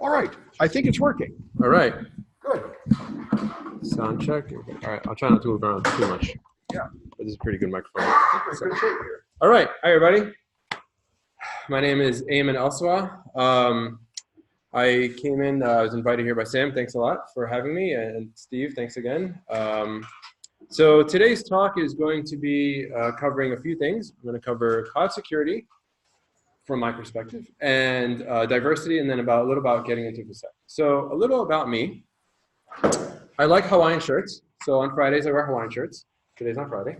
All right, I think it's working. All right. Good. Sound check. All right, I'll try not to move around too much. Yeah. But this is a pretty good microphone. I think we're in good shape here. All right, hi everybody. My name is Ayman Elsawah. I came in, I was invited here by Sam. Thanks a lot for having me. And Steve, thanks again. So today's talk is going to be covering a few things. I'm going to cover cloud security from my perspective, and diversity, and then a little about getting into Infosec. So a little about me. I like Hawaiian shirts. So on Fridays I wear Hawaiian shirts. Today's not Friday.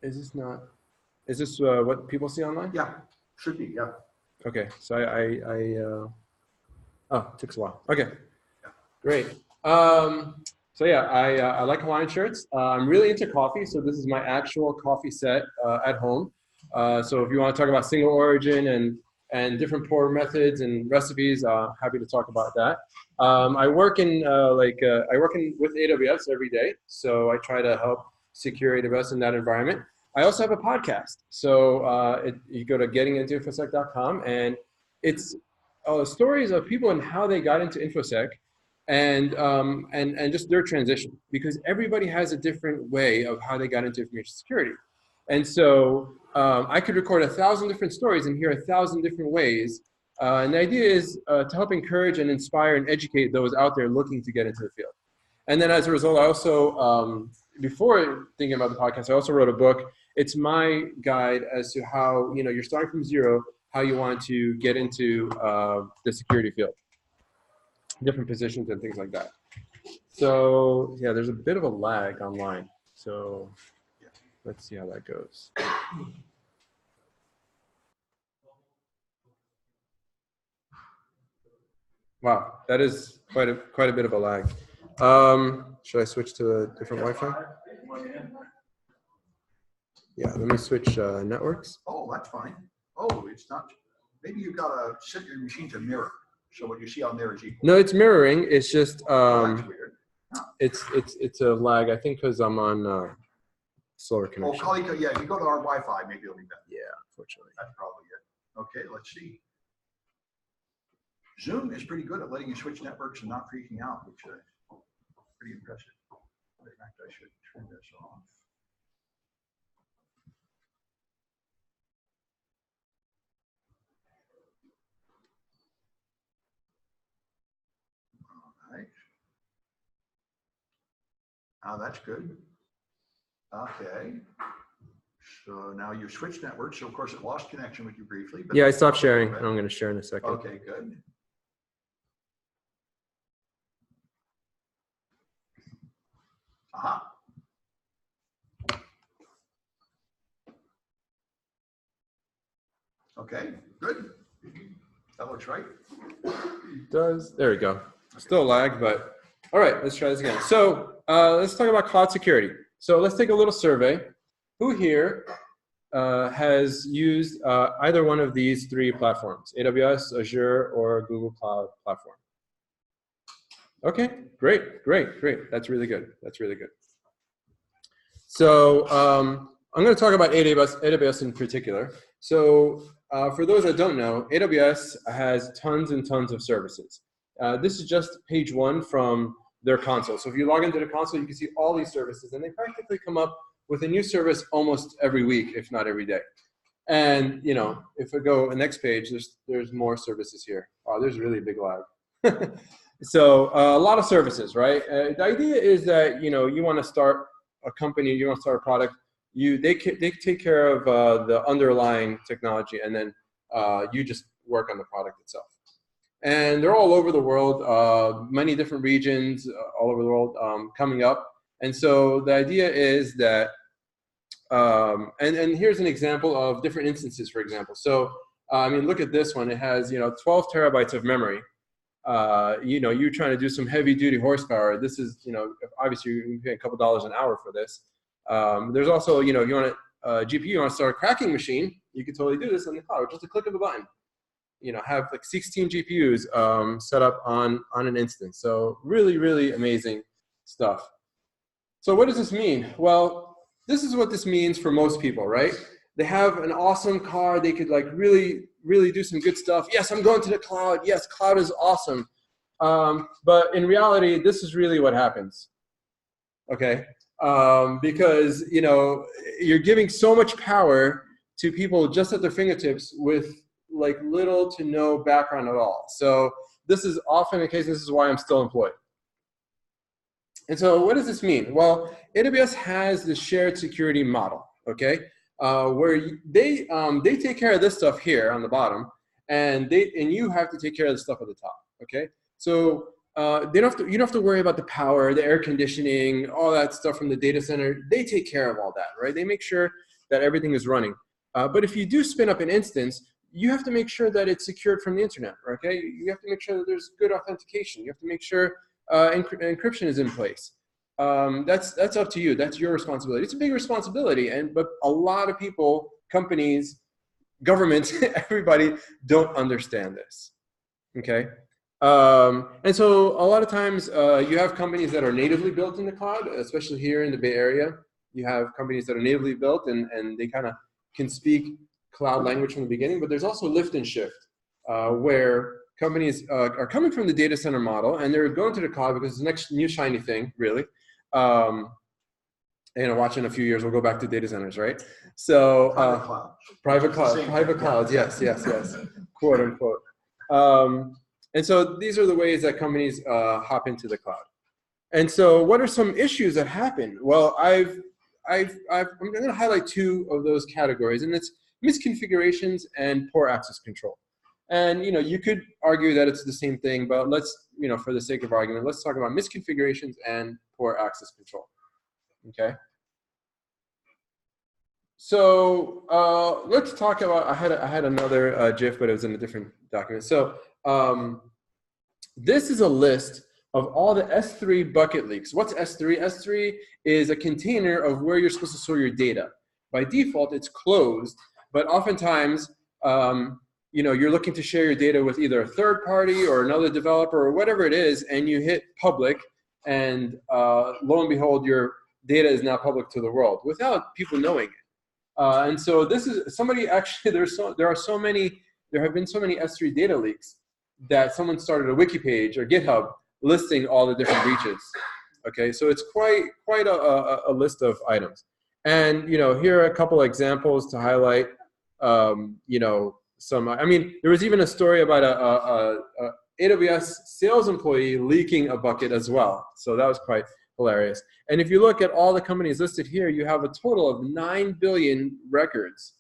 Is this what people see online? Yeah, should be, yeah. Okay, so oh, it took a while. Okay, great. So yeah, I like Hawaiian shirts. I'm really into coffee, so this is my actual coffee set at home. So if you want to talk about single origin and different pour methods and recipes, happy to talk about that. I work with AWS every day, so I try to help secure AWS in that environment. I also have a podcast. So you go to gettingintoinfosec.com, and it's stories of people and how they got into Infosec, and just their transition, because everybody has a different way of how they got into information security. And so I could record 1,000 different stories and hear 1,000 different ways. And the idea is to help encourage and inspire and educate those out there looking to get into the field. And then as a result, I also, before thinking about the podcast, I also wrote a book. It's my guide as to how, you're starting from zero, how you want to get into the security field, different positions and things like that. So yeah, there's a bit of a lag online. So let's see how that goes. Wow, that is quite a bit of a lag. Should I switch to a different Wi-Fi? Yeah, let me switch networks. Oh, that's fine. Oh, it's not. Maybe you've got to set your machine to mirror, so what you see on there is equal. No, it's mirroring. It's just That's weird. Huh. It's a lag. I think because I'm on slower connection. Oh, yeah, if you go to our Wi-Fi, maybe it'll be better. Yeah, unfortunately. That's probably it. Okay, let's see. Zoom is pretty good at letting you switch networks and not freaking out, which is pretty impressive. In fact, I should turn this off. All right. Now that's good. Okay. So now you switched networks. So of course it lost connection with you briefly. But Yeah, I stopped sharing. I'm going to share in a second. Okay, good. Aha. Okay, good. That looks right. There we go. Still lag, but all right, let's try this again. So let's talk about cloud security. So let's take a little survey. Who here has used either one of these three platforms, AWS, Azure, or Google Cloud Platform? Okay, great. That's really good. So I'm going to talk about AWS in particular. So for those that don't know, AWS has tons and tons of services. This is just page one from their console. So if you log into the console, you can see all these services, and they practically come up with a new service almost every week, if not every day. And if we go to the next page, there's more services here. Oh, there's really a big lag. So a lot of services, right? The idea is that you want to start a company, you want to start a product. They take care of the underlying technology, and then you just work on the product itself. And they're all over the world, many different regions all over the world coming up. And so the idea is that, and here's an example of different instances, for example. So, look at this one. It has, 12 terabytes of memory. You're trying to do some heavy duty horsepower. This is, obviously you pay a couple dollars an hour for this. There's also, you want a GPU, you want to start a cracking machine, you can totally do this on the cloud, just a click of a button. Have like 16 GPUs set up on an instance. So really amazing stuff. So what does this mean? Well, this is what this means for most people, right? they have an awesome car. They could like really, really do some good stuff. Yes, I'm going to the cloud. Yes, cloud is awesome. But in reality, this is really what happens. Okay, because you're giving so much power to people just at their fingertips with like little to no background at all. So this is often the case. This is why I'm still employed. And so what does this mean? Well, AWS has the shared security model, okay, where they take care of this stuff here on the bottom, and you have to take care of the stuff at the top, okay? So you don't have to worry about the power, the air conditioning, all that stuff from the data center. They take care of all that, right? They make sure that everything is running. But if you do spin up an instance, you have to make sure that it's secured from the internet, okay? You have to make sure that there's good authentication. You have to make sure encryption is in place. That's up to you. That's your responsibility. It's a big responsibility, but a lot of people, companies, governments, everybody don't understand this. Okay, and so a lot of times you have companies that are natively built in the cloud, especially here in the Bay Area. You have companies that are natively built and they kind of can speak cloud language from the beginning. But there's also lift and shift, where companies are coming from the data center model and they're going to the cloud because it's the next new shiny thing, really. Watch in a few years, we'll go back to data centers, right? So private clouds, yes, quote unquote. And so these are the ways that companies hop into the cloud. And so what are some issues that happen? Well, I'm going to highlight two of those categories, and it's misconfigurations and poor access control. And you could argue that it's the same thing, but let's, for the sake of argument, let's talk about misconfigurations and poor access control. Okay. So let's talk about. I had another GIF, but it was in a different document. So this is a list of all the S3 bucket leaks. What's S3? S3 is a container of where you're supposed to store your data. By default, it's closed, but oftentimes, you're looking to share your data with either a third party or another developer or whatever it is, and you hit public, and lo and behold, your data is now public to the world without people knowing it. And so this is somebody actually. There have been so many S3 data leaks that someone started a wiki page or GitHub listing all the different breaches. Okay, so it's quite a list of items. And here are a couple examples to highlight. There was even a story about a AWS sales employee leaking a bucket as well. So that was quite hilarious. And if you look at all the companies listed here, you have a total of 9 billion records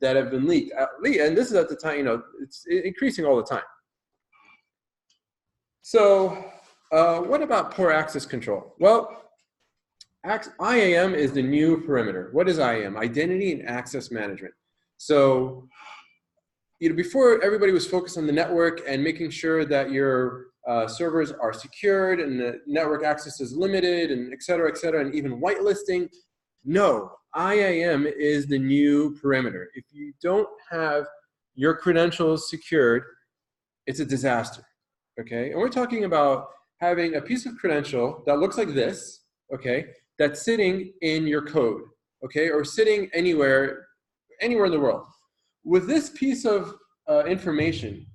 that have been leaked. And this is at the time, it's increasing all the time. So what about poor access control? Well, IAM is the new perimeter. What is IAM? Identity and Access Management. So before, everybody was focused on the network and making sure that your servers are secured and the network access is limited, and et cetera, and even whitelisting. No, IAM is the new perimeter. If you don't have your credentials secured, it's a disaster, okay? And we're talking about having a piece of credential that looks like this, okay, that's sitting in your code, okay, or sitting anywhere in the world. With this piece of information,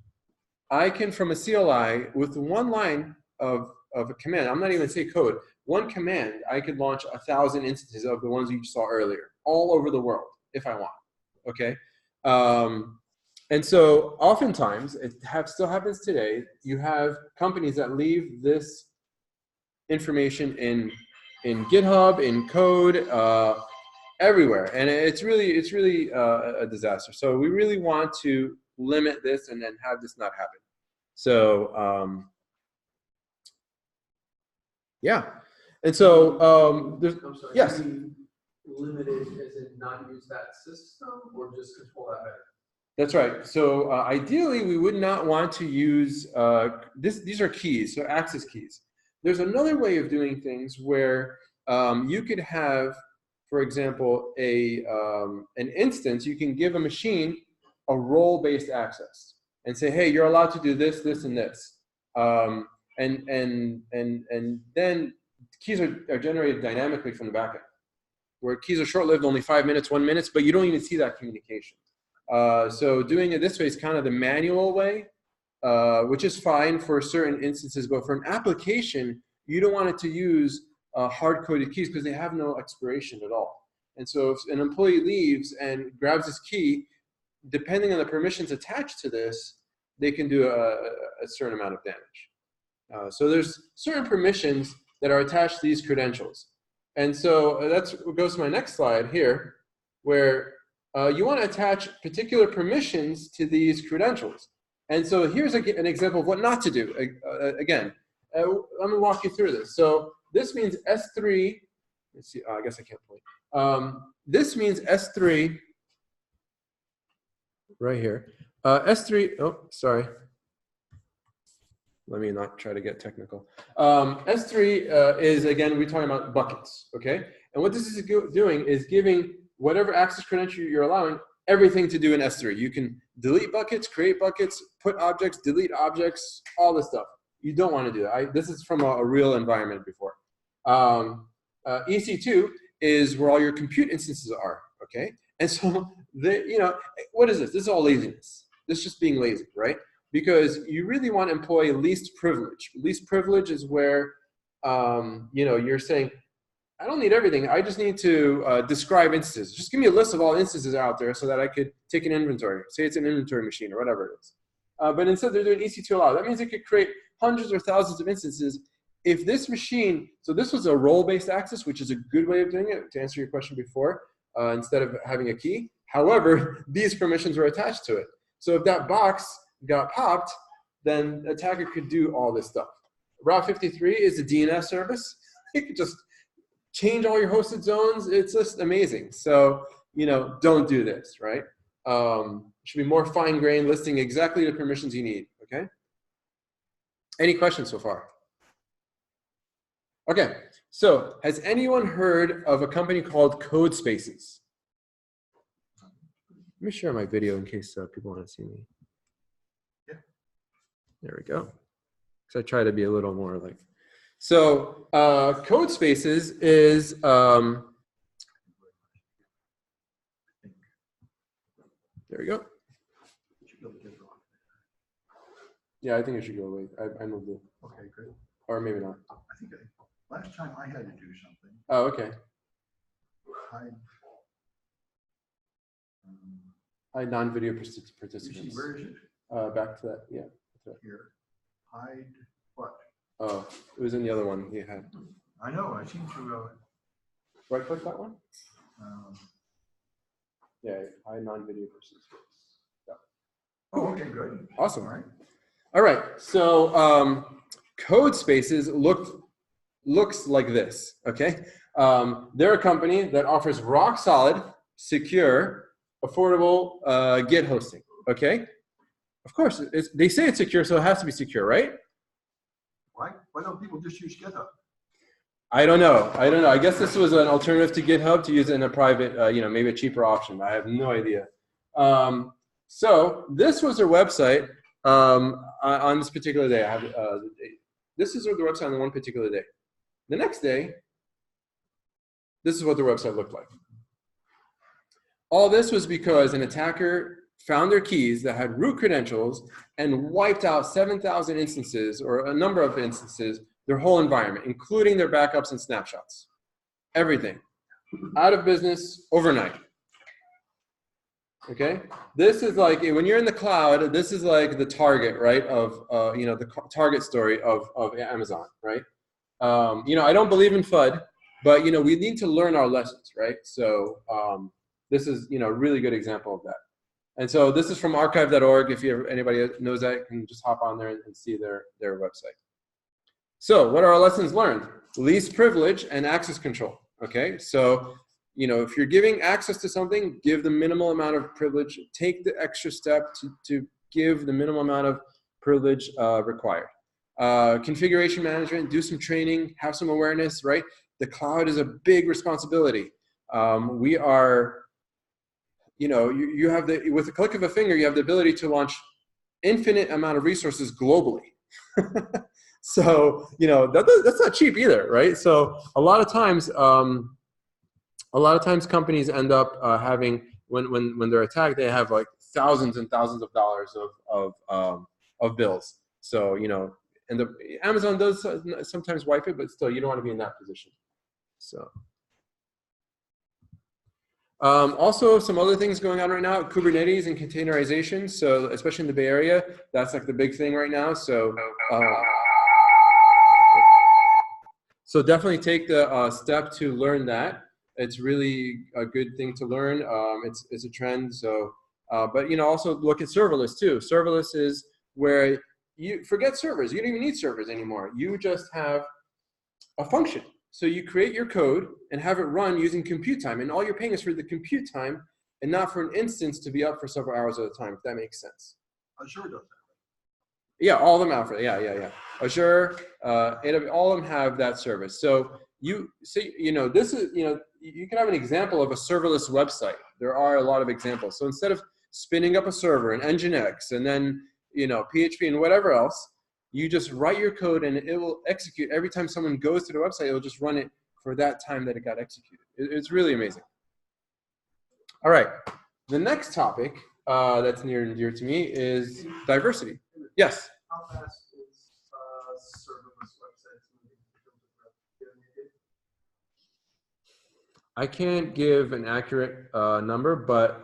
I can, from a CLI, with one line of a command, I'm not even going to say code, one command, I could launch 1,000 instances of the ones you saw earlier, all over the world, if I want, okay? And so oftentimes, it still happens today, you have companies that leave this information in GitHub, in code, everywhere, and it's really a disaster. So we really want to limit this and then have this not happen. So yeah, and so there's, I'm sorry, yes. Limited as in not use that system or just control that better? That's right. So ideally, we would not want to use these are keys, so access keys. There's another way of doing things where you could have, for example, an instance. You can give a machine a role-based access and say, hey, you're allowed to do this, this, and this. And then keys are generated dynamically from the backend. where keys are short-lived, only 5 minutes, 1 minute, but you don't even see that communication. So doing it this way is kind of the manual way, which is fine for certain instances, but for an application, you don't want it to use hard-coded keys because they have no expiration at all. And so if an employee leaves and grabs his key, depending on the permissions attached to this, they can do a certain amount of damage. So there's certain permissions that are attached to these credentials. And so that's what goes to my next slide here, where you want to attach particular permissions to these credentials. And so here's an example of what not to do. Again, let me walk you through this. So this means S3, let's see, I guess I can't point. This means S3, right here. S3, oh, sorry. Let me not try to get technical. S3 is, again, we're talking about buckets, okay? And what this is doing is giving whatever access credential you're allowing everything to do in S3. You can delete buckets, create buckets, put objects, delete objects, all this stuff. You don't want to do that. This is from a real environment before. EC2 is where all your compute instances are, okay? And so, what is this? This is all laziness. This is just being lazy, right? Because you really want to employ least privilege. Least privilege is where, you're saying, I don't need everything. I just need to describe instances. Just give me a list of all instances out there so that I could take an inventory. Say it's an inventory machine or whatever it is. But instead they're doing EC2 allow. That means it could create hundreds or thousands of instances. If this machine, so this was a role-based access, which is a good way of doing it, to answer your question before, instead of having a key. However, these permissions were attached to it. So if that box got popped, then the attacker could do all this stuff. Route 53 is a DNS service. You could just change all your hosted zones. It's just amazing. So, don't do this, right? It should be more fine-grained, listing exactly the permissions you need, okay? Any questions so far? Okay, so has anyone heard of a company called Code Spaces? Let me share my video in case people want to see me. Yeah. There we go. So I try to be a little more like. So Code Spaces is there we go. Yeah, I think it should go away. I moved it. Okay, good. Or maybe not. I think last time I had to do something. Oh, okay. Hide non-video participants. Where is it? Back to that, yeah. Here. Hide what? Oh, it was in the other one you had. I know, I seem to. Right click that one? Yeah, hide non-video participants. Yeah. Oh, okay, good. Awesome. All right. So Code Spaces looks like this, okay? They're a company that offers rock solid, secure, affordable Git hosting, okay? Of course, they say it's secure, so it has to be secure, right? Why don't people just use GitHub? I don't know. I guess this was an alternative to GitHub to use it in a private, maybe a cheaper option. I have no idea. So this was their website on this particular day. I have this is their website on one particular day. The next day, this is what their website looked like. All this was because an attacker found their keys that had root credentials and wiped out 7,000 instances, or a number of instances, their whole environment, including their backups and snapshots. Everything. Out of business overnight. Okay? This is like, when you're in the cloud, this is like the target, right, of, the target story of Amazon, right? I don't believe in FUD, but, we need to learn our lessons, right? So this is, a really good example of that. And so this is from archive.org. If anybody knows that, you can just hop on there and see their website. So what are our lessons learned? Least privilege and access control, okay? So, if you're giving access to something, give the minimal amount of privilege. Take the extra step to give the minimal amount of privilege required. Configuration management, do some training, have some awareness, right? The cloud is a big responsibility. We are, you have with a click of a finger, you have the ability to launch infinite amount of resources globally. So, that's not cheap either, right? So a lot of times, a lot of times companies end up having, when they're attacked, they have like thousands and thousands of dollars of bills. So, you know, and Amazon does sometimes wipe it, but still, you don't want to be in that position. So. Also, some other things going on right now, Kubernetes and containerization. So especially in the Bay Area, that's like the big thing right now. So, so definitely take the step to learn that. It's really a good thing to learn. It's a trend. So, but you know, also look at serverless too. Serverless is where you forget servers. You don't even need servers anymore. You just have a function. So you create your code and have it run using compute time, and all you're paying is for the compute time and not for an instance to be up for several hours at a time, if that makes sense. Azure does that. Yeah, all of them have it. Yeah. Azure, AWS, all of them have that service. So you see, you know, this is, you know, you can have an example of a serverless website. There are a lot of examples. So instead of spinning up a server in Nginx and then, you know, PHP and whatever else, you just write your code and it will execute every time someone goes to the website. It will just run it for that time that it got executed. It's really amazing. All right, the next topic that's near and dear to me is diversity. Yes? How fast is serverless websites moving in terms of growth? I can't give an accurate number, but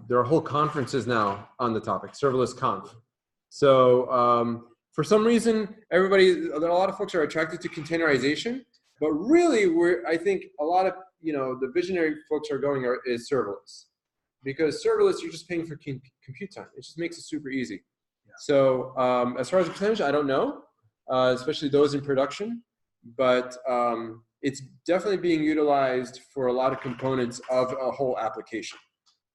there are whole conferences now on the topic, serverless conf. So for some reason, a lot of folks are attracted to containerization, but really, I think a lot of, you know, the visionary folks are going is serverless, because serverless, you're just paying for compute time. It just makes it super easy. Yeah. So as far as the percentage, I don't know, especially those in production, but it's definitely being utilized for a lot of components of a whole application,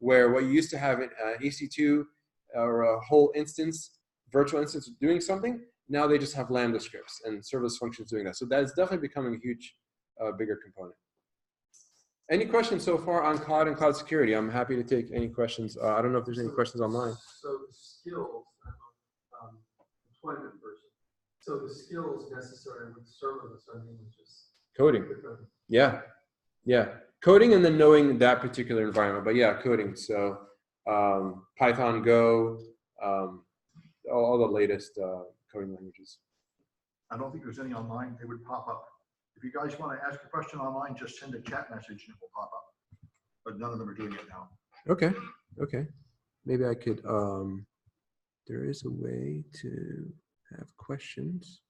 where what you used to have in EC2 or a whole instance, virtual instance doing something, now they just have Lambda scripts and serverless functions doing that. So that is definitely becoming a huge, bigger component. Any questions so far on cloud and cloud security? I'm happy to take any questions. I don't know if there's any questions online. So the skills, I'm a deployment person. So the skills necessary with serverless, I mean, just coding. Yeah. Coding and then knowing that particular environment. But yeah, coding. So Python, Go, all the latest coding languages. I don't think there's any online. They would pop up. If you guys want to ask a question online, just send a chat message and it will pop up. But none of them are doing it now. Okay. Maybe I could, there is a way to have questions.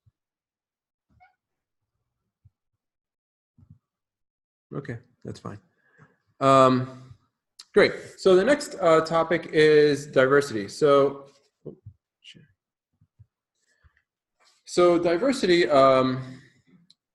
Okay, that's fine. Great. So the next topic is diversity. So diversity,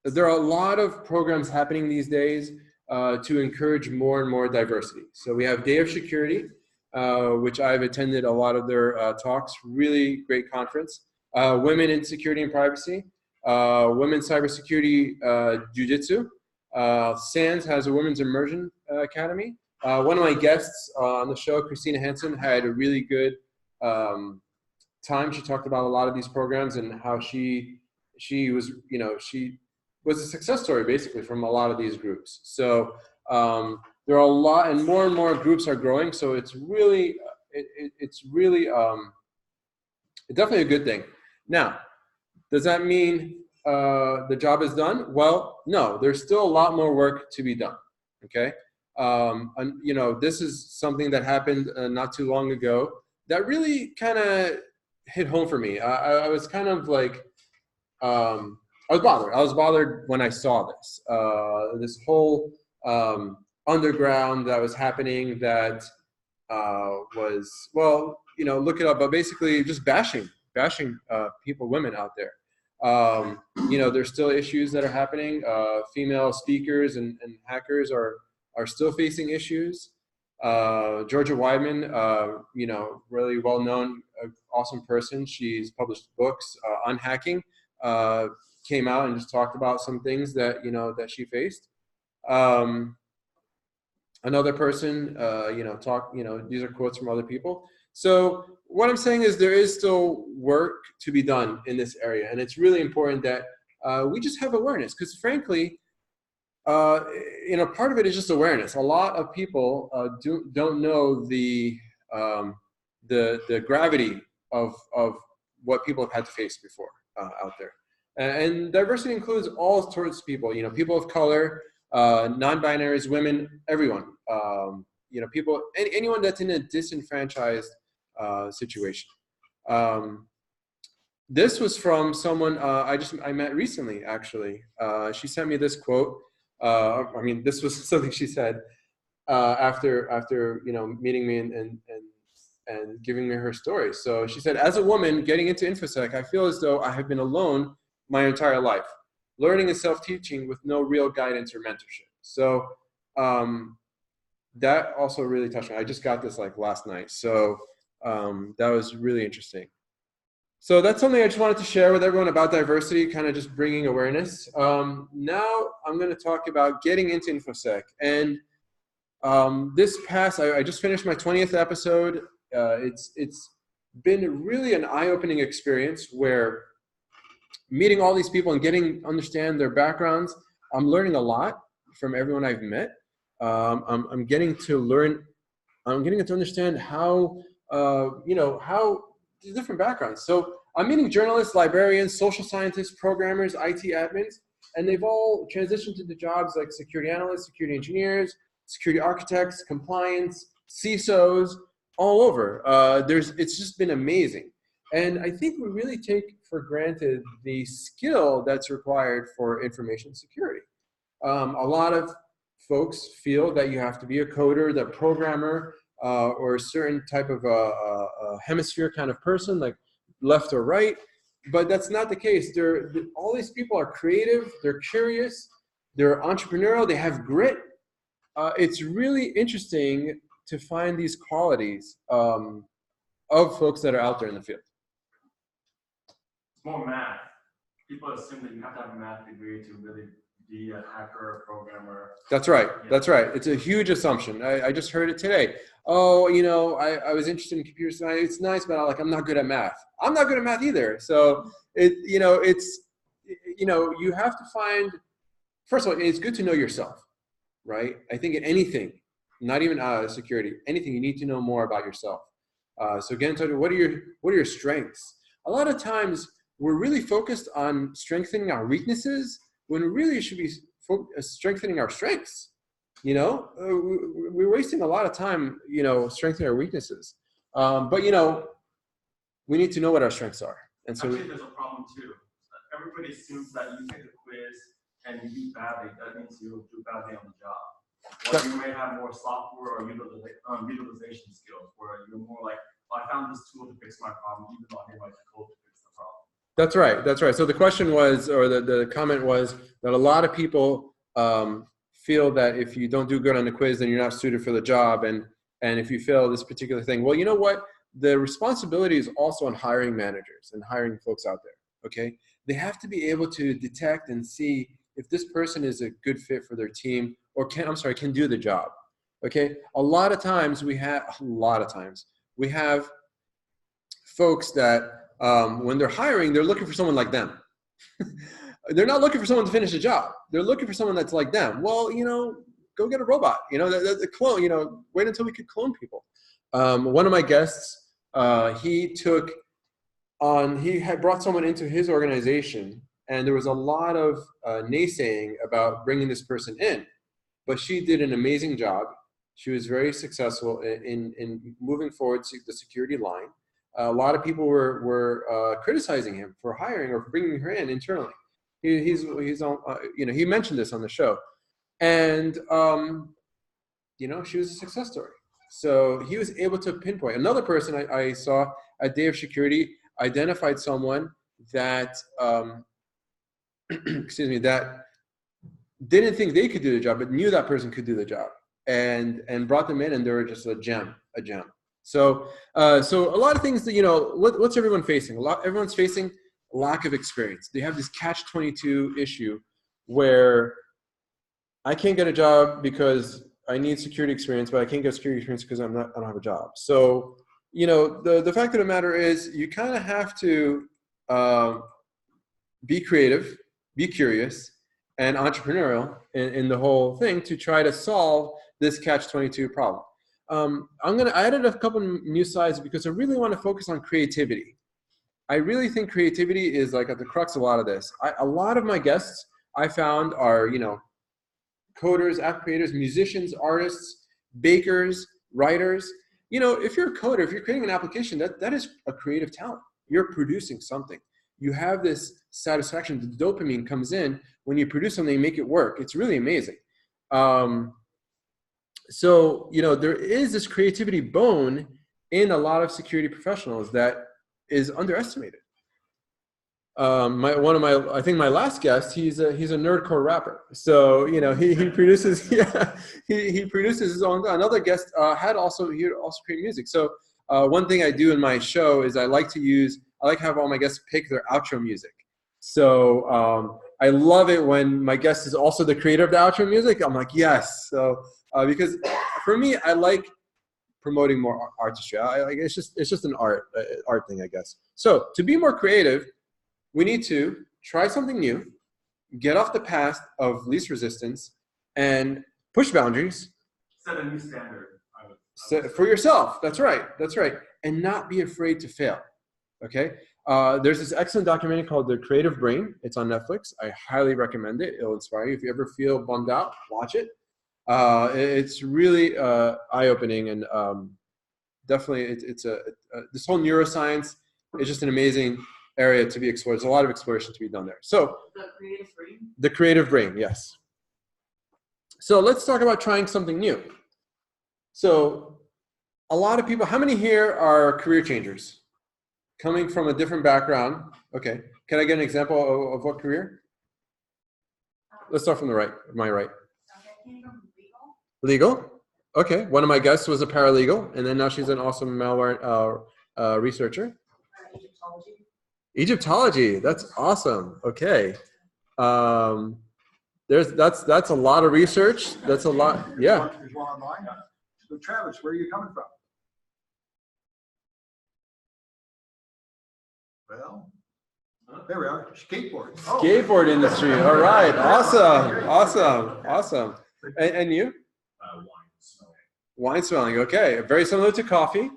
there are a lot of programs happening these days to encourage more and more diversity. So we have Day of Security, which I've attended a lot of their talks, really great conference. Women in Security and Privacy, Women's Cybersecurity Jiu-Jitsu. SANS has a Women's Immersion Academy. One of my guests on the show, Christina Hansen, had a really good time. She talked about a lot of these programs and how she was, you know, she was a success story basically from a lot of these groups. So there are a lot, and more groups are growing. So it's really, it's definitely a good thing. Now, does that mean the job is done? Well, no, there's still a lot more work to be done. Okay, and you know, this is something that happened not too long ago that really kind of hit home for me. I was kind of like, I was bothered. I was bothered when I saw this. This whole underground that was happening that was, well, you know, look it up, but basically just bashing people, women out there. You know, there's still issues that are happening. Female speakers and hackers are still facing issues. Georgia Weidman, you know, really well-known, awesome person. She's published books on hacking. Came out and just talked about some things that, you know, that she faced. Another person, you know, these are quotes from other people. So what I'm saying is there is still work to be done in this area. And it's really important that we just have awareness, because frankly, part of it is just awareness. A lot of people don't know the gravity of what people have had to face before out there. And diversity includes all sorts of people. People of color, non-binaries, women, everyone. People, anyone that's in a disenfranchised situation. This was from someone I met recently, actually. She sent me this quote. This was something she said after meeting me and giving me her story. So she said, as a woman getting into Infosec, I feel as though I have been alone my entire life, learning and self-teaching with no real guidance or mentorship. So that also really touched me. I just got this last night. So that was really interesting. So that's something I just wanted to share with everyone about diversity, kind of just bringing awareness. Now I'm going to talk about getting into Infosec. And I just finished my 20th episode. It's been really an eye-opening experience where meeting all these people and understand their backgrounds. I'm learning a lot from everyone I've met. I'm getting to understand how the different backgrounds. So I'm meeting journalists, librarians, social scientists, programmers, IT admins, and they've all transitioned into jobs like security analysts, security engineers, security architects, compliance, CISOs, all over. It's just been amazing. And I think we really take for granted the skill that's required for information security. A lot of folks feel that you have to be a coder, the programmer, or a certain type of a hemisphere kind of person, like left or right. But that's not the case. All these people are creative, they're curious, they're entrepreneurial, they have grit. It's really interesting to find these qualities of folks that are out there in the field. It's more math. People assume that you have to have a math degree to really be a hacker or programmer. That's right. Yeah. That's right. It's a huge assumption. I just heard it today. Oh, I was interested in computer science. It's nice, but I'm not good at math. I'm not good at math either. So you have to find, first of all, it's good to know yourself, right? I think in anything, not even security, anything, you need to know more about yourself. So get in touch with what are your strengths? A lot of times we're really focused on strengthening our weaknesses when really it should be strengthening our strengths. We're wasting a lot of time, strengthening our weaknesses. But we need to know what our strengths are. And so actually, there's a problem too. Everybody assumes that you take a quiz and you do badly, that means you'll do badly on the job. Or you may have more software or utilization skills, where you're more like, I found this tool to fix my problem, even though I didn't write the code to fix the problem. That's right. That's right. So the question was, or the comment was, that a lot of people feel that if you don't do good on the quiz, then you're not suited for the job. And if you fail this particular thing, well, you know what? The responsibility is also on hiring managers and hiring folks out there. Okay. They have to be able to detect and see if this person is a good fit for their team or can do the job. Okay. A lot of times we have folks that when they're hiring, they're looking for someone like them. They're not looking for someone to finish the job. They're looking for someone that's like them. Well, go get a robot. The clone. Wait until we could clone people. One of my guests, he had brought someone into his organization, and there was a lot of naysaying about bringing this person in. But she did an amazing job. She was very successful in moving forward the security line. A lot of people were criticizing him for hiring or for bringing her in internally. He's on, he mentioned this on the show, and she was a success story. So he was able to pinpoint. Another person I saw at Day of Security identified someone that that didn't think they could do the job, but knew that person could do the job, and brought them in, and they were just a gem. So a lot of things that, what's everyone facing? Everyone's facing lack of experience. They have this catch-22 issue where I can't get a job because I need security experience, but I can't get security experience because I don't have a job. So, the fact of the matter is you kind of have to be creative, be curious, and entrepreneurial in the whole thing to try to solve this catch-22 problem. I added a couple new slides because I really want to focus on creativity. I really think creativity is like at the crux of a lot of this. A lot of my guests I found are, you know, coders, app creators, musicians, artists, bakers, writers. You know, if you're a coder, if you're creating an application, that is a creative talent. You're producing something. You have this satisfaction. The dopamine comes in when you produce something and make it work. It's really amazing. So, you know, there is this creativity bone in a lot of security professionals that is underestimated. I think my last guest, he's a nerdcore rapper. So, you know, he produces, yeah, he produces his own. Another guest he would also create music. So one thing I do in my show is I like to have all my guests pick their outro music. So I love it when my guest is also the creator of the outro music. I'm like, yes. So because for me, I like promoting more artistry. It's just an art thing, I guess. So to be more creative, we need to try something new, get off the path of least resistance, and push boundaries. Set a new standard. For yourself. That's right. That's right. And not be afraid to fail. Okay. There's this excellent documentary called The Creative Brain. It's on Netflix. I highly recommend it. It'll inspire you. If you ever feel bummed out, watch it. It's really eye-opening, and definitely this whole neuroscience is just an amazing area to be explored. There's a lot of exploration to be done there. So the creative brain? The creative brain, yes. So let's talk about trying something new. So a lot of people, how many here are career changers? Coming from a different background. Okay. Can I get an example of what career? Let's start from the right, my right. I came from legal. Legal? Okay. One of my guests was a paralegal, and then now she's an awesome malware researcher. Egyptology. Egyptology, that's awesome. Okay. That's a lot of research. That's a lot. Yeah. There's one online. So Travis, where are you coming from? Well, there we are. Skateboard. Skateboard industry. All right. Awesome. And you? Wine smelling. Wine smelling. Okay. Very similar to coffee. Yeah.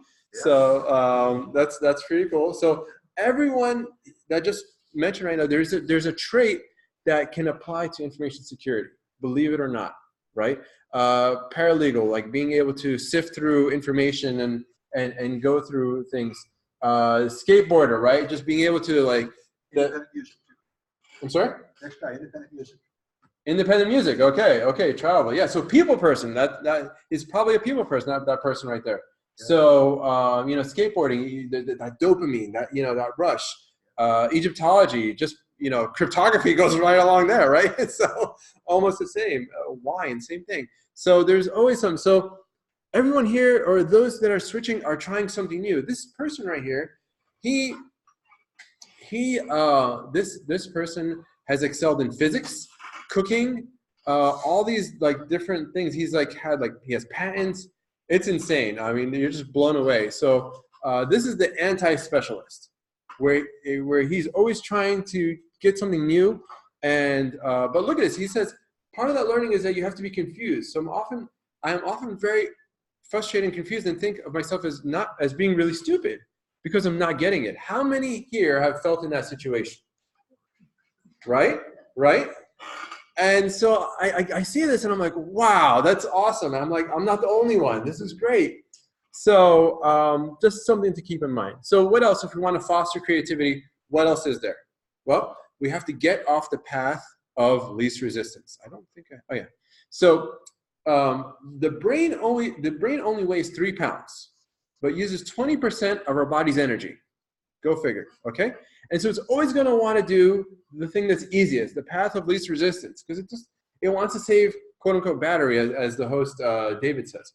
So that's pretty cool. So everyone that just mentioned right now, there's a trait that can apply to information security, believe it or not, right? Paralegal, like being able to sift through information and go through things. Skateboarder, right? Just being able to like. Independent music. I'm sorry? Next guy, independent music. Independent music. Okay. Travel. Yeah. So people person. That is probably a people person. That person right there. Yeah. So you know, skateboarding, that dopamine, that rush. Egyptology, just cryptography goes right along there, right? So almost the same. Wine, same thing. So there's always some. So everyone here, or those that are switching, are trying something new. This person right here, this person has excelled in physics, cooking, all these like different things. He has patents. It's insane. I mean, you're just blown away. So this is the anti-specialist, where he's always trying to get something new. And but look at this. He says part of that learning is that you have to be confused. So I am often very frustrated and confused, and think of myself as being really stupid because I'm not getting it. How many here have felt in that situation? Right? And so I see this and I'm like, wow, that's awesome. And I'm like, I'm not the only one. This is great. So just something to keep in mind. So what else, if we want to foster creativity, what else is there? Well, we have to get off the path of least resistance. Oh yeah. So the brain only weighs 3 pounds, but uses 20% of our body's energy. Go figure, okay? And so it's always going to want to do the thing that's easiest, the path of least resistance, because it wants to save quote unquote battery, as the host David says.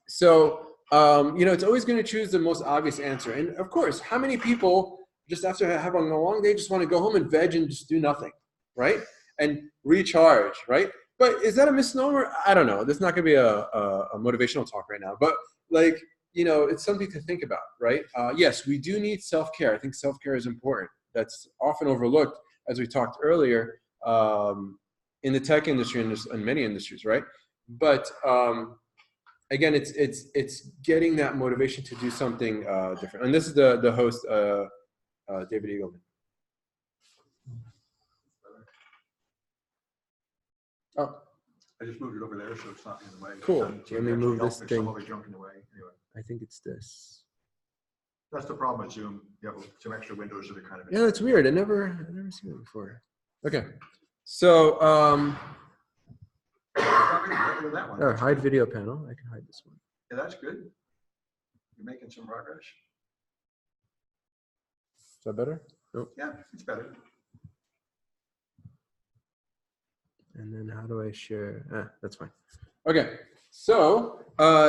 So it's always going to choose the most obvious answer. And of course, how many people just after having a long day just want to go home and veg and just do nothing, right? And recharge, right? But is that a misnomer? I don't know. This is not going to be a motivational talk right now. But it's something to think about, right? Yes, we do need self-care. I think self-care is important. That's often overlooked, as we talked earlier. in the tech industry and in many industries, right? But again, it's getting that motivation to do something different. And this is the host, David Eagleman. Oh, I just moved it over there so it's not in the way. Cool. Let me move this There's thing. some other junk in the way. Anyway, I think it's this. that's the problem with Zoom. You have some extra windows that are kind of. Yeah, that's weird. I've never seen it before. Okay, so That one. That's hide good. video panel. I can hide this one. Yeah, that's good. You're making some progress. Is that better? Nope. Yeah, it's better. And then how do I share? That's fine. Okay, so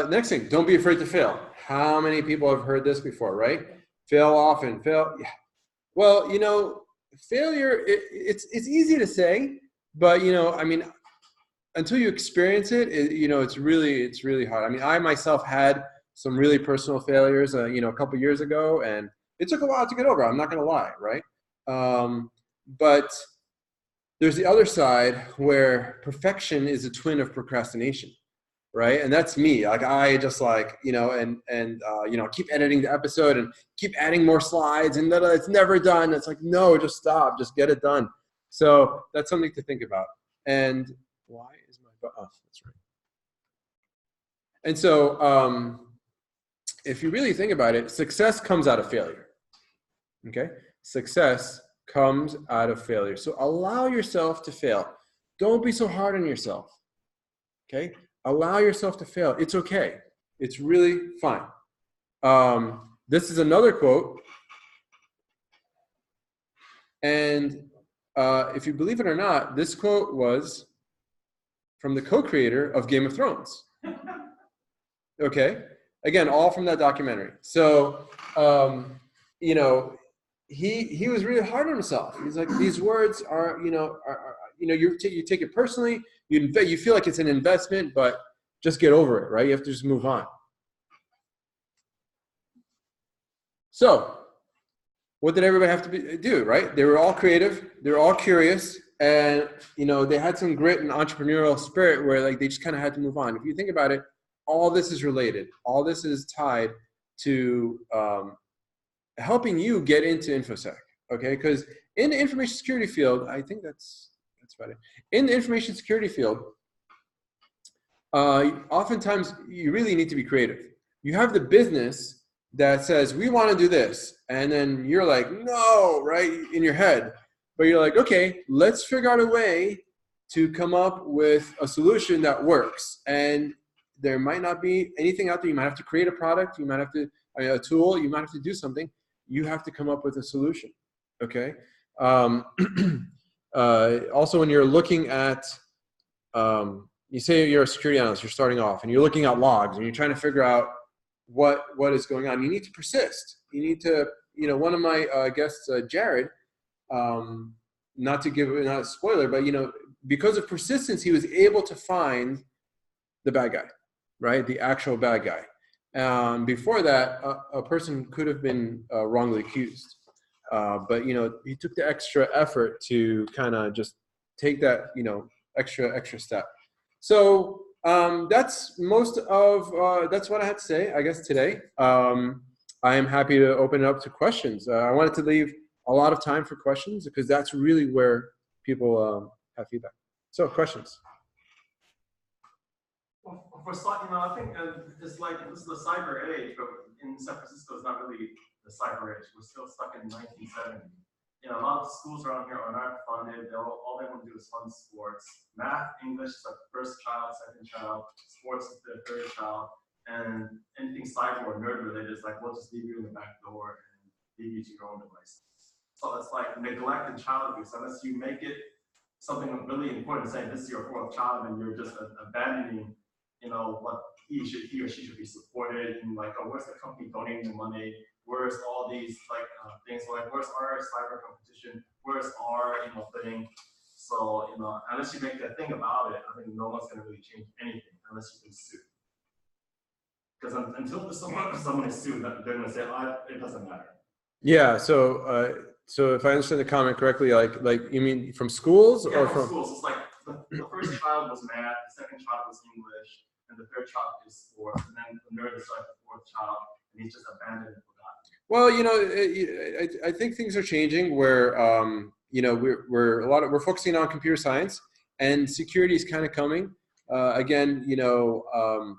next thing, don't be afraid to fail. How many people have heard this before, right? Fail often, fail. Yeah. Well, you know, failure, it's easy to say, but, you know, I mean, until you experience it, you know, it's really hard. I mean, I myself had some really personal failures, you know, a couple years ago, and it took a while to get over. I'm not going to lie, right? But there's the other side where perfection is a twin of procrastination, right? And that's me. Like I just like, you know, and you know, keep editing the episode and keep adding more slides and it's never done. It's like, no, just stop, just get it done. So that's something to think about. And why is my, oh, that's right. And so if you really think about it, success comes out of failure, okay? Success comes out of failure. So allow yourself to fail. Don't be so hard on yourself, okay? Allow yourself to fail. It's okay. It's really fine. This is another quote. And if you believe it or not, this quote was from the co-creator of Game of Thrones. Okay? Again, all from that documentary. So, you know, he was really hard on himself. He's like, these words are, you know, you take it personally. You feel like it's an investment, but just get over it, right? You have to just move on. So, what did everybody have to do, right? They were all creative. They were all curious. And, you know, they had some grit and entrepreneurial spirit where, like, they just kind of had to move on. If you think about it, all this is related. All this is tied to helping you get into Infosec, okay? Because in the information security field, I think that's about it. In the information security field, oftentimes you really need to be creative. You have the business that says, we want to do this. And then you're like, no, right, in your head. But you're like, okay, let's figure out a way to come up with a solution that works. And there might not be anything out there. You might have to create a product. You might have to, a tool. You might have to do something. You have to come up with a solution, okay? Also, when you're looking at, you say you're a security analyst, you're starting off, and you're looking at logs, and you're trying to figure out what is going on. You need to persist. You need to, you know, one of my guests, Jared, not a spoiler, but, you know, because of persistence, he was able to find the bad guy, right? The actual bad guy. Before that, a person could have been wrongly accused. But, you know, he took the extra effort to kind of just take that, you know, extra step. So that's most of, that's what I had to say, I guess, today. I am happy to open it up to questions. I wanted to leave a lot of time for questions because that's really where people have feedback. So questions. Well, for start, you know, I think it's like this is the cyber age, but in San Francisco, it's not really the cyber age. We're still stuck in 1970. You know, a lot of schools around here are not funded. All they want to do is fund sports. Math, English is like first child, second child. Sports is their third child. And anything cyber or nerd related is like, we'll just leave you in the back door and leave you to your own devices. So it's like neglect and child abuse. Unless you make it something really important, saying this is your fourth child and you're just abandoning, you know, what he or she should be supported, and like, oh, where's the company donating the money? Where's all these like things like, where's our cyber competition? Where's our, you know, thing? So, you know, unless you make that thing about it, I think no one's gonna really change anything unless you can sue. Because until someone is sued, they're gonna say, oh, it doesn't matter. Yeah. So So if I understand the comment correctly, like you mean from schools Yeah, or from from? schools. It's like the first child was math, the second child was English, and the third child is sports, and then the nerd is like the fourth child, and he's just abandoned and forgotten. Well, you know, I think things are changing where you know we're focusing on computer science and security is kind of coming. Again, you know,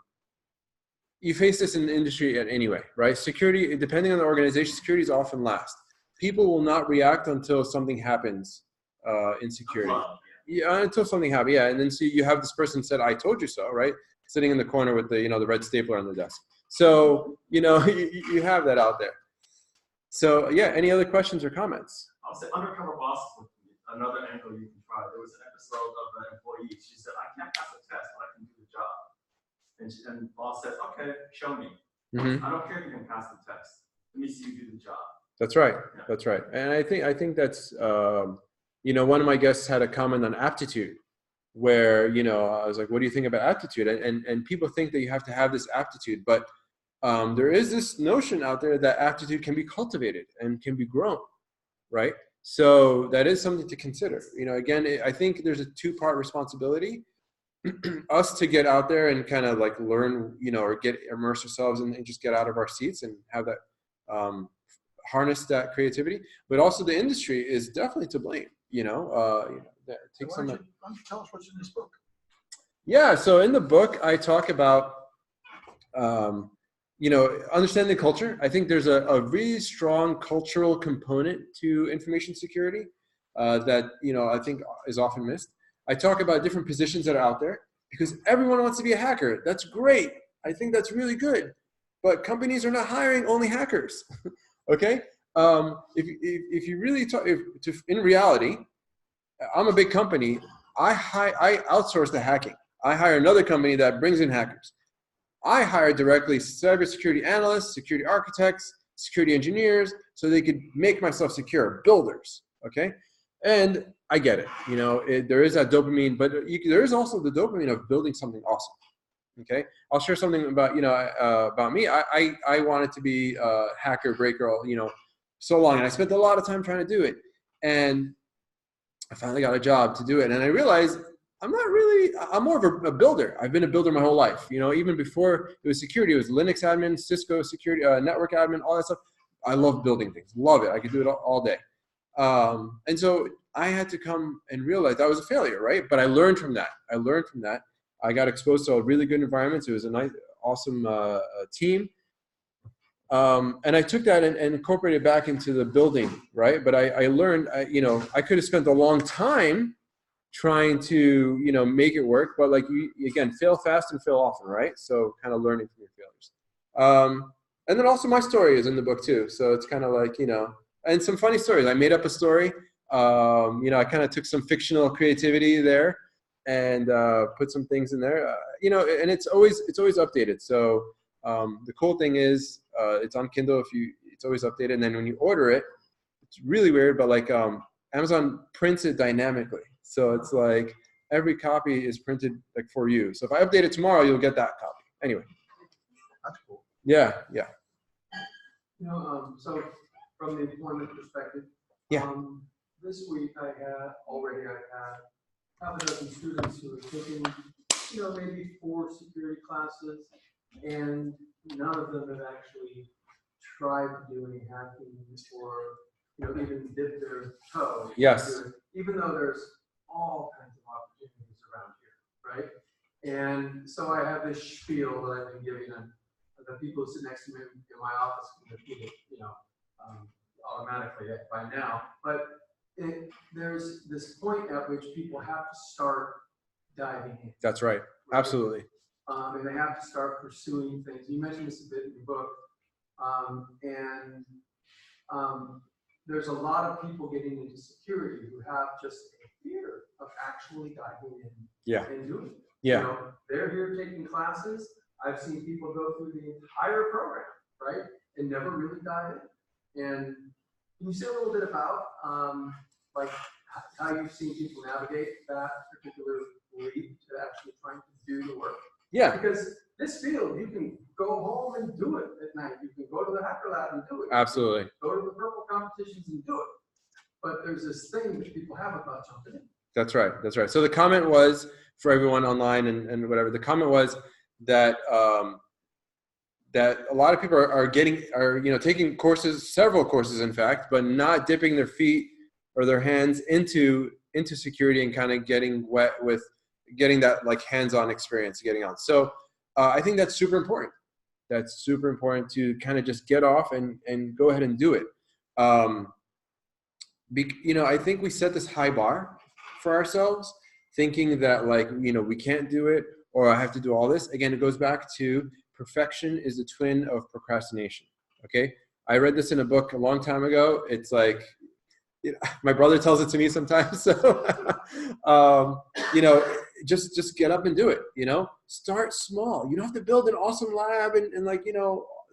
you face this in the industry anyway, right? Security, depending on the organization, security is often last. People will not react until something happens in security. Yeah, until something happens. Yeah, and then so you have this person said, "I told you so," right? Sitting in the corner with the the red stapler on the desk. So you know you have that out there. So yeah, any other questions or comments? I'll say undercover boss would be another angle you can try. There was an episode of an employee. She said, "I can't pass a test, but I can do the job." And the boss says, "Okay, show me. Mm-hmm. I don't care if you can pass the test. Let me see you do the job." That's right. Yeah. That's right. And I think that's you know, one of my guests had a comment on aptitude, where you know I was like, "What do you think about aptitude?" And people think that you have to have this aptitude, but there is this notion out there that aptitude can be cultivated and can be grown, right? So that is something to consider. You know, again, I think there's a two-part responsibility. Us to get out there and kind of like learn, you know, or immerse ourselves and just get out of our seats and have that harness that creativity. But also the industry is definitely to blame. You know, take So why don't you tell us what's in this book? Yeah. So in the book, I talk about you know, understanding the culture. I think there's a really strong cultural component to information security that, you know, I think is often missed. I talk about different positions that are out there because everyone wants to be a hacker. That's great. I think that's really good. But companies are not hiring only hackers. Okay? If you really talk, in reality, I'm a big company. I outsource the hacking. I hire another company that brings in hackers. I hired directly cybersecurity analysts, security architects, security engineers, so they could make myself secure, builders, okay? And I get it, you know, there is that dopamine, but there is also the dopamine of building something awesome, okay? I'll share something about, you know, about me. I wanted to be a hacker, breaker, you know, so long, and I spent a lot of time trying to do it. And I finally got a job to do it, and I realized I'm more of a builder. I've been a builder my whole life. You know, even before it was security, it was Linux admin, Cisco security, network admin, all that stuff. I love building things. Love it. I could do it all day. And so I had to come and realize I was a failure, right? But I learned from that. I got exposed to a really good environment. It was a nice, awesome team. And I took that and incorporated it back into the building, right? But I learned, you know, I could have spent a long time trying to, you know, make it work, but like you again, fail fast and fail often, right? So kind of learning from your failures. And then also my story is in the book too. So it's kind of like, you know, and some funny stories. I made up a story. You know, I kind of took some fictional creativity there and put some things in there. You know, and it's always updated. So the cool thing is it's on Kindle. It's always updated. And then when you order it, it's really weird, but like Amazon prints it dynamically. So it's like every copy is printed like for you. So if I update it tomorrow, you'll get that copy. Anyway. That's cool. Yeah. You know, so from the employment perspective, Yeah. this week I had half a dozen students who have taken, you know, maybe 4 security classes, and none of them have actually tried to do any hacking or, you know, even dip their toe. Yes. Even though there's all kinds of opportunities around here, right? And so I have this spiel that I've been giving them. The people who sit next to me in my office can repeat it, you know, automatically by now. But there's this point at which people have to start diving in. That's right. Absolutely. And they have to start pursuing things. You mentioned this a bit in your book. There's a lot of people getting into security who have just a fear of actually diving in and doing it. Yeah. You know, they're here taking classes. I've seen people go through the entire program, right, and never really dive in. And can you say a little bit about like how you've seen people navigate that particular leap to actually trying to do the work? Yeah. Because this field, you can go home and do it at night. You can go to the hacker lab and do it. Absolutely. Go to the purple competitions and do it. but there's this thing that people have about jumping in. That's right. That's right. So the comment was for everyone online and whatever. The comment was that that a lot of people are taking courses, several courses in fact, but not dipping their feet or their hands into security and kind of getting wet with getting that like hands-on experience getting on. So I think that's super important. That's super important to kind of just get off and go ahead and do it. I think we set this high bar for ourselves, thinking that like, we can't do it or I have to do all this. Again, it goes back to perfection is the twin of procrastination. Okay. I read this in a book a long time ago. It's like, my brother tells it to me sometimes. So, just get up and do it, start small. You don't have to build an awesome lab and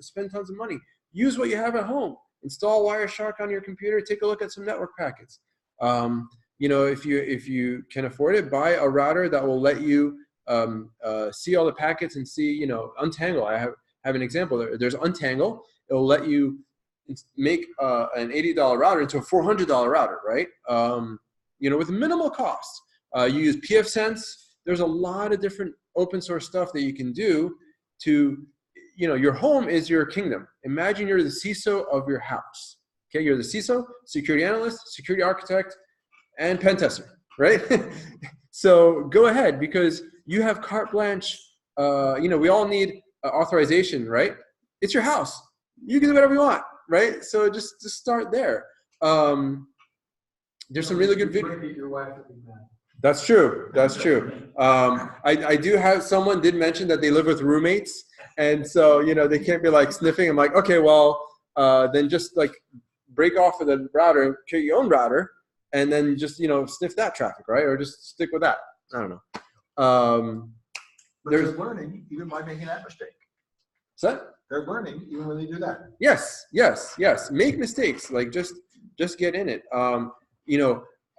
spend tons of money. Use what you have at home. Install Wireshark on your computer. Take a look at some network packets. If you can afford it, buy a router that will let you see all the packets and see, untangle. I have an example. There's untangle. It will let you make an $80 router into a $400 router, right? With minimal cost. You use pfSense. There's a lot of different open source stuff that you can do to, your home is your kingdom. Imagine you're the CISO of your house. Okay, you're the CISO, security analyst, security architect, and pen tester, right? So go ahead because you have carte blanche. We all need authorization, right? It's your house. You can do whatever you want, right? So just start there. There's some really good videos. Your wife would be mad. That's true. That's true. I do have someone did mention that they live with roommates, and so they can't be like sniffing. I'm like, okay, well, then just like break off of the router, create your own router, and then just sniff that traffic, right? Or just stick with that. I don't know. But they're learning even by making that mistake. What's that? They're learning even when they do that. Yes. Make mistakes. Like just get in it.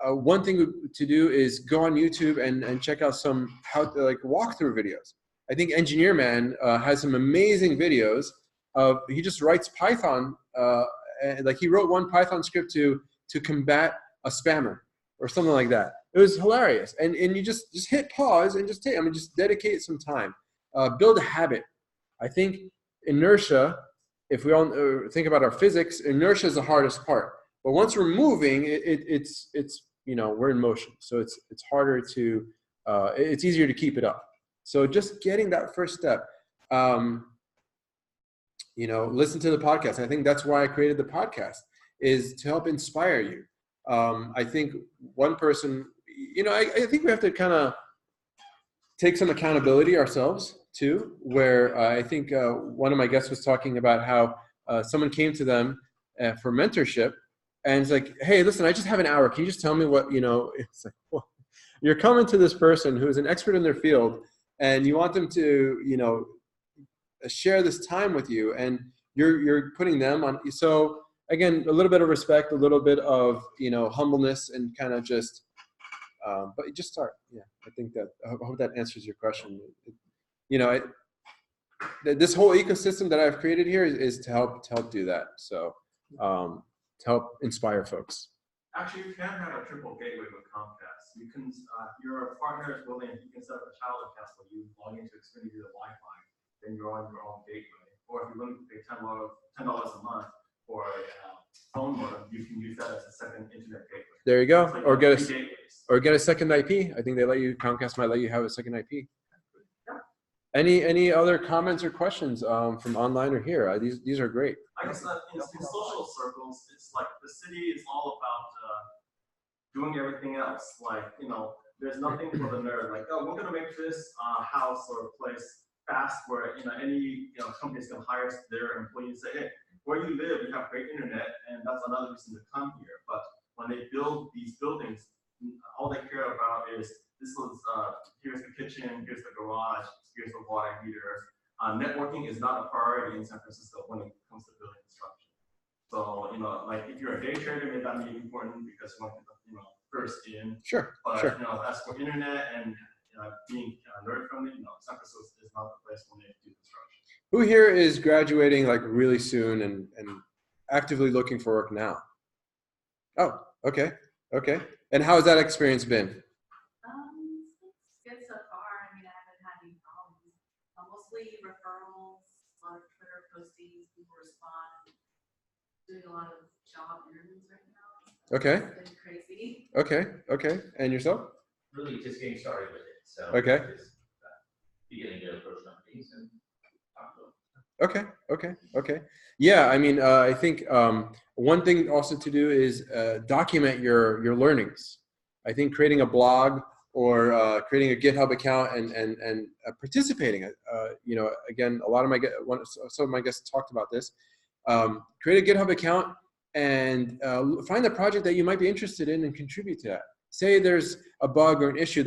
One thing to do is go on YouTube and check out some walkthrough videos. I think Engineer Man has some amazing videos of he just writes Python. He wrote one Python script to combat a spammer or something like that. It was hilarious. And you just hit pause and just dedicate some time. Build a habit. I think inertia, if we all think about our physics, inertia is the hardest part. But once we're moving, it's we're in motion. So it's harder to, it's easier to keep it up. So just getting that first step, listen to the podcast. I think that's why I created the podcast, is to help inspire you. I think one person, I think we have to kind of take some accountability ourselves too, where I think one of my guests was talking about how someone came to them for mentorship. And it's like, hey, listen, I just have an hour. Can you just tell me what, it's like, well, you're coming to this person who is an expert in their field and you want them to, share this time with you and you're putting them on. So again, a little bit of respect, a little bit of, humbleness and kind of just, but just start. Yeah. I think that, I hope that answers your question. This whole ecosystem that I've created here is to help do that. So, to help inspire folks. Actually, you can have a triple gateway with Comcast. You can, your partner is willing, you can set up a child account where you log into Xfinity via Wi-Fi, then you're on your own gateway. Or if you're willing to pay $10 a month for a phone modem, you can use that as a second internet gateway. There you go. Like Or get a second IP. I think Comcast might let you have a second IP. Any other comments or questions from online or here? These are great. I guess in social circles, it's like the city is all about doing everything else. Like, there's nothing for the nerd. Like, oh, we're gonna make this house or place fast where any companies can hire their employees. Say, hey, where you live, you have great internet, and that's another reason to come here. But when they build these buildings, all they care about is here's the kitchen, here's the garage, here's the water heater. Networking is not a priority in San Francisco when it comes to building construction. So, like if you're a day trader, maybe that may be important because you want to be first in. Sure. But sure. As for internet and being nerd friendly, San Francisco is not the place when they do construction. Who here is graduating like really soon and actively looking for work now? Oh, Okay. Okay. And how has that experience been? It's good so far. I mean, I haven't had any problems. Mostly referrals, a lot of Twitter postings, people respond. Doing a lot of job interviews right now. Okay. It's been crazy. Okay. Okay. And yourself? Really just getting started with it. So Okay. just beginning to approach companies and talk to them. Okay. Okay. Okay. Yeah. I mean, I think one thing also to do is document your learnings. I think creating a blog or creating a GitHub account and participating. You know, again, a lot of some of my guests talked about this. Create a GitHub account and find a project that you might be interested in and contribute to that. Say there's a bug or an issue.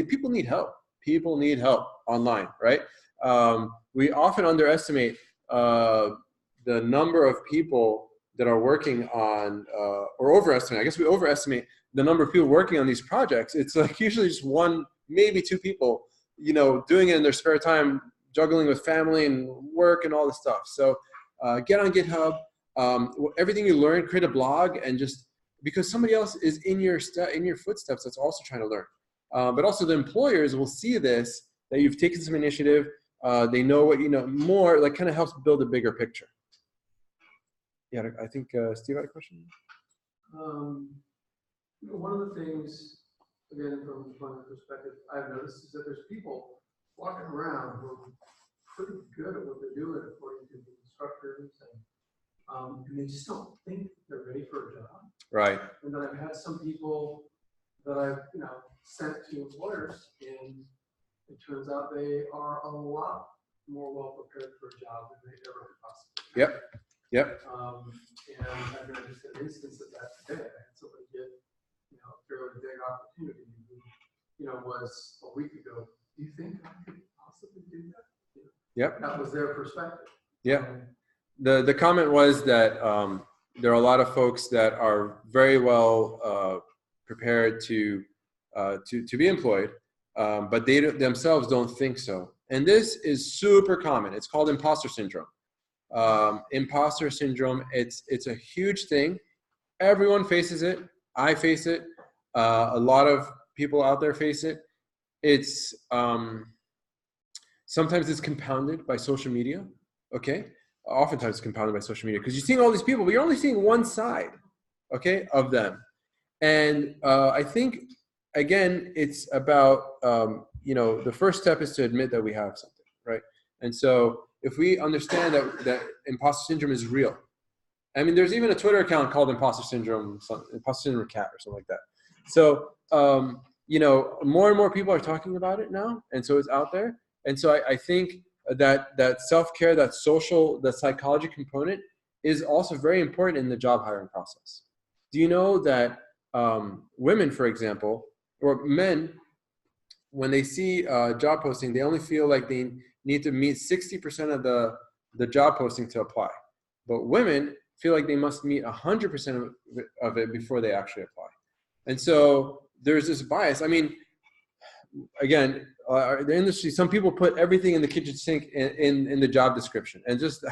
People need help. People need help online, right? We often underestimate the number of people that are working on, or overestimate. I guess we overestimate the number of people working on these projects. It's like usually just one, maybe two people, you know, doing it in their spare time, juggling with family and work and all this stuff. So get on GitHub. Everything you learn, create a blog, and just because somebody else is in your footsteps that's also trying to learn. But also the employers will see this, that you've taken some initiative. They know what you know more, like kind of helps build a bigger picture. Yeah, I think Steve had a question. You know, one of the things, again, from an employment perspective, I've noticed is that there's people walking around who are pretty good at what they're doing according to the instructors, and they just don't think they're ready for a job. Right. And then I've had some people that I've, you know, sent to employers, and it turns out they are a lot more well prepared for a job than they ever could possibly. Yep. Yep. And I've noticed an instance of that today. I had somebody get, you know, a fairly big opportunity, who, you know, was a week ago. Do you think I could possibly do that? You know, Yep. that was their perspective. Yeah. The comment was that there are a lot of folks that are very well prepared to be employed, but they themselves don't think so. And this is super common. It's called imposter syndrome. Imposter syndrome. It's a huge thing. Everyone faces it. I face it. A lot of people out there face it. It's sometimes it's compounded by social media. Okay. Oftentimes it's compounded by social media because you're seeing all these people, but you're only seeing one side, okay, of them. And I think, again, it's about, you know, the first step is to admit that we have something, right? And so if we understand that imposter syndrome is real, I mean, there's even a Twitter account called Imposter Syndrome Cat or something like that. So, you know, more and more people are talking about it now, and so it's out there. And so I think that self-care, that social, the psychology component is also very important in the job hiring process. Do you know that women, for example, or men, when they see a job posting, they only feel like they need to meet 60% of the job posting to apply. But women feel like they must meet 100% of it before they actually apply. And so there's this bias. I mean, again, the industry, some people put everything in the kitchen sink in the job description, and just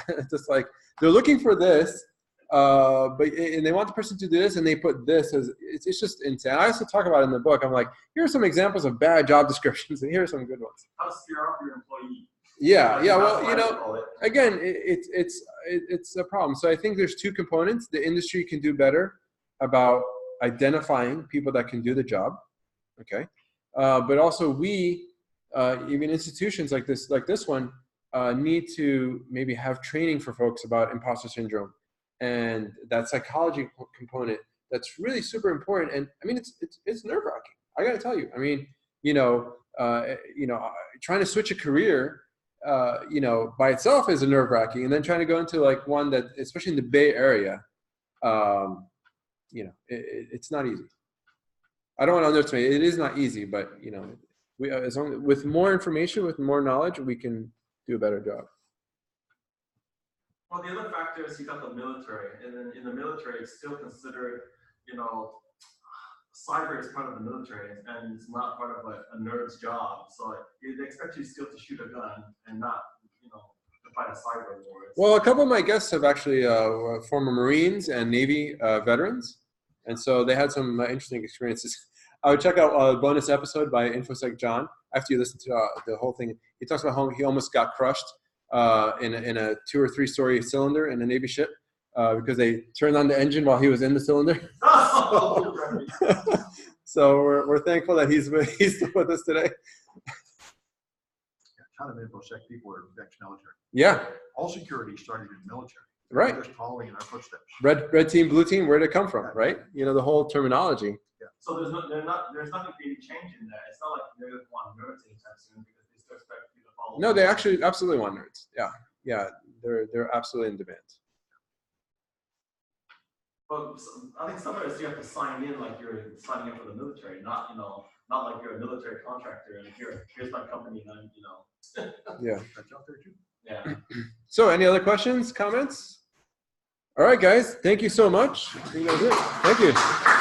like they're looking for this, and they want the person to do this, and they put this as it's just insane. I also talk about it in the book. I'm like, here are some examples of bad job descriptions, and here are some good ones. How to steer off your employee. Yeah. Well, you know, again, it's a problem. So I think there's two components. The industry can do better about identifying people that can do the job. Okay. But also we, even institutions like this one, need to maybe have training for folks about imposter syndrome and that psychology component that's really super important. And I mean, it's nerve-wracking. I got to tell you. I mean, trying to switch a career, by itself is a nerve-wracking, and then trying to go into like one that, especially in the Bay Area, it's not easy. I don't want to underestimate. It is not easy, but we as long with more information, with more knowledge, we can do a better job. Well, the other factor is you got the military, and then in the military, it's still considered, cyber is part of the military, and it's not part of a nerd's job. So they expect you still to shoot a gun and not, to fight a cyber war. Well, a couple of my guests have actually former Marines and Navy veterans. And so they had some interesting experiences. I would check out a bonus episode by Infosec John after you listen to the whole thing. He talks about how he almost got crushed in a 2 or 3 story cylinder in a Navy ship because they turned on the engine while he was in the cylinder. So we're thankful that he's still with us today. A ton of InfoSec people are ex-military. Yeah, All security started in military. right. They're just following in our footsteps. Red team, blue team, where'd it come from, right? You know, the whole terminology. So there's nothing really changing there. It's not like they want nerds anytime soon because they still expect you to follow. No, they actually absolutely want nerds. Yeah, they're absolutely in demand. But I think some of it you have to sign in like you're signing up for the military, not like you're a military contractor and here's my company and I'm Yeah. That's out there too. yeah. So, any other questions, comments? All right, guys. Thank you so much. I think that was it. Thank you.